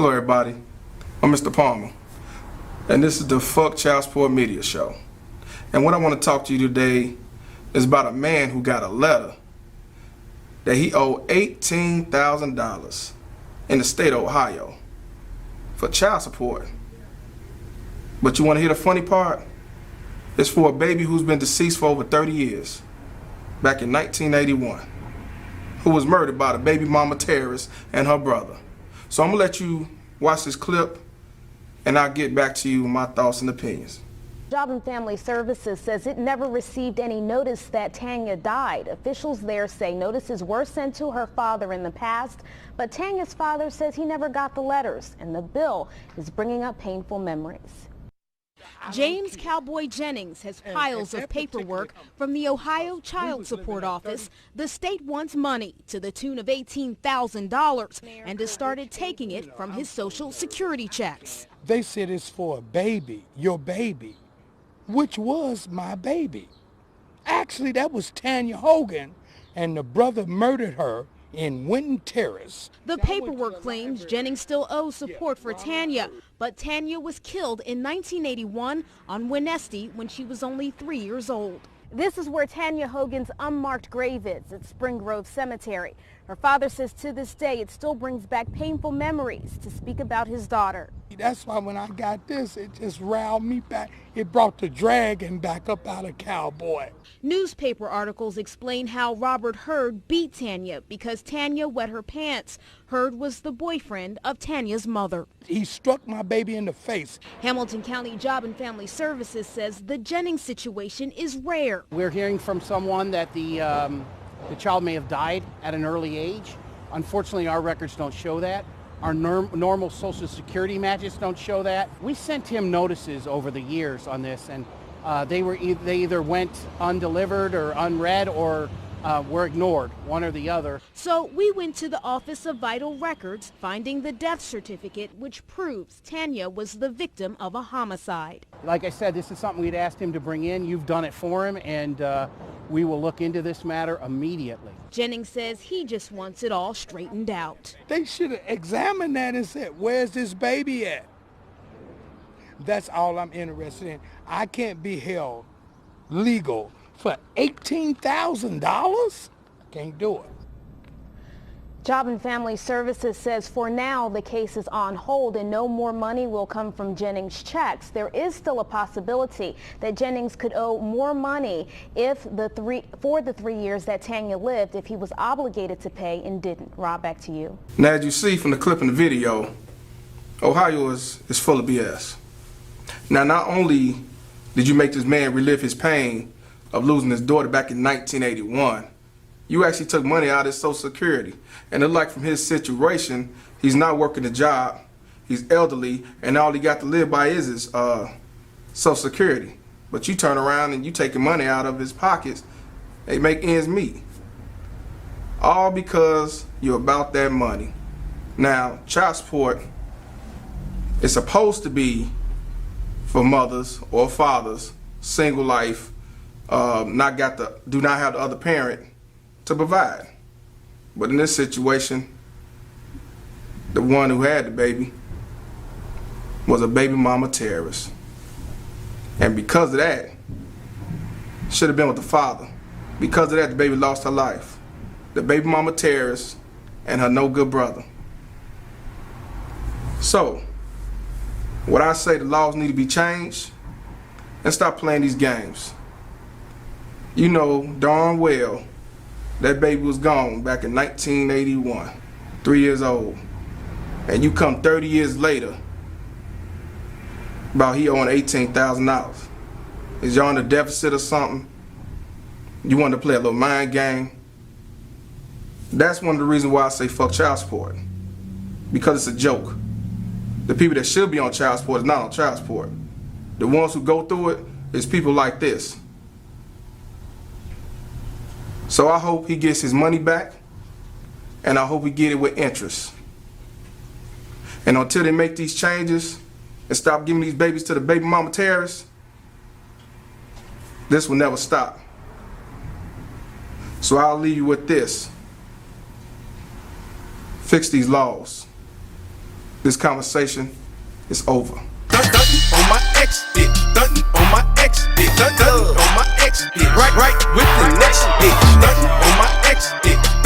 Hello everybody, I'm Mr. Palmer, and this is the Fuck Child Support Media Show. And what I want to talk to you today is about a man who got a letter that he owed $18,000 in the state of Ohio for child support. But you want to hear the funny part? It's for a baby who's been deceased for over 30 years, back in 1981, who was murdered by the baby mama terrorist and her brother. So I'm going to let you watch this clip, and I'll get back to you with my thoughts and opinions. Job and Family Services says it never received any notice that Tanya died. Officials there say notices were sent to her father in the past, but Tanya's father says he never got the letters, and the bill is bringing up painful memories. James Cowboy Jennings has piles of paperwork from the Ohio Child Support Office. The state wants money to the tune of $18,000 and has started taking it from his Social Security checks. They said it's for a baby, your baby, which was my baby. Actually, that was Tanya Hogan, and the brother murdered her in Winton Terrace. The paperwork claims Jennings still owes support for Tanya, but Tanya was killed in 1981 on Winesty when she was only 3 years old. This is where Tanya Hogan's unmarked grave is at Spring Grove Cemetery. Her father says to this day it still brings back painful memories to speak about his daughter. That's why when I got this, it just riled me back. It brought the dragon back up out of Cowboy. Newspaper articles explain how Robert Hurd beat Tanya because Tanya wet her pants. Hurd was the boyfriend of Tanya's mother. He struck my baby in the face. Hamilton County Job and Family Services says the Jennings situation is rare. We're hearing from someone that the child may have died at an early age. Unfortunately, our records don't show that. Our normal Social Security matches don't show that. We sent him notices over the years on this, and they either went undelivered or unread or were ignored, one or the other. So we went to the Office of Vital Records, finding the death certificate which proves Tanya was the victim of a homicide. Like I said, this is something we'd asked him to bring in. You've done it for him, and we will look into this matter immediately. Jennings says he just wants it all straightened out. They should have examined that and said, where's this baby at? That's all I'm interested in. I can't be held legal for $18,000? Can't do it. Job and Family Services says for now the case is on hold and no more money will come from Jennings' checks. There is still a possibility that Jennings could owe more money for the 3 years that Tanya lived if he was obligated to pay and didn't. Rob, back to you. Now, as you see from the clip in the video, Ohio is full of BS. Now, not only did you make this man relive his pain of losing his daughter back in 1981, you actually took money out of his Social Security. And it like from his situation, he's not working a job, he's elderly, and all he got to live by is his Social Security. But you turn around and you taking money out of his pockets, they make ends meet. All because you're about that money. Now, child support is supposed to be for mothers or fathers, single life, do not have the other parent to provide. But in this situation, the one who had the baby was a baby mama terrorist. And because of that, should have been with the father. Because of that, the baby lost her life. The baby mama terrorist and her no good brother. So, what I say, the laws need to be changed and stop playing these games. You know darn well that baby was gone back in 1981, 3 years old. And you come 30 years later about he owing $18,000. Is y'all in a deficit or something? You want to play a little mind game? That's one of the reasons why I say fuck child support. Because it's a joke. The people that should be on child support is not on child support. The ones who go through it is people like this. So I hope he gets his money back, and I hope he get it with interest. And until they make these changes and stop giving these babies to the baby mama terrorists, this will never stop. So I'll leave you with this. Fix these laws. this conversation is over. Stuntin' on my ex bitch, stuntin' on my ex bitch, stuntin' on my ex bitch, right with the next bitch, stuntin' on my ex bitch.